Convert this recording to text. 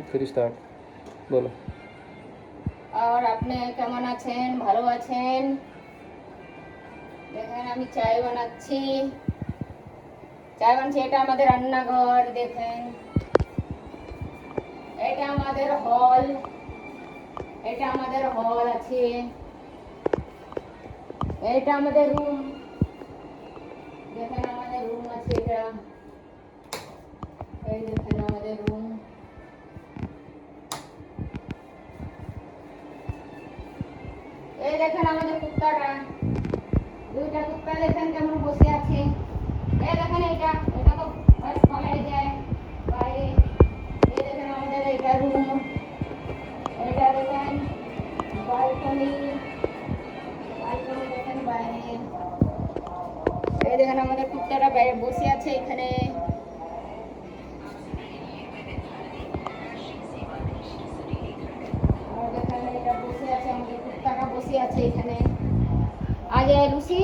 फिर स्टार्ट बोलो। আর আপনি কেমন আছেন? ভালো আছেন? দেখেন আমি চায় বানাচ্ছি। এটা আমাদের রান্নাঘর। দেখেন এটা আমাদের হল। আছে। এটা আমাদের রুম। দেখেন আমাদের রুম আছে এটা। এই দেখেন আমাদের রুম। এই দেখেন আমাদের কুত্তাটা। দুইটা কুত্তা দেখেন কেমন বসে আছে। এই দেখেন এটা তো পালাই যায় বাইরে। এই দেখেন আমাদের এটা রুম। এটা দেখেন বালকনি দেখেন বাইরে। এই দেখেন আমাদের কুত্তাটা বাইরে বসে আছে এখানে। দেখেন এটা বসে আছে, আমাদের কুত্তাটা বসে আছে এখানে। আগে লুসি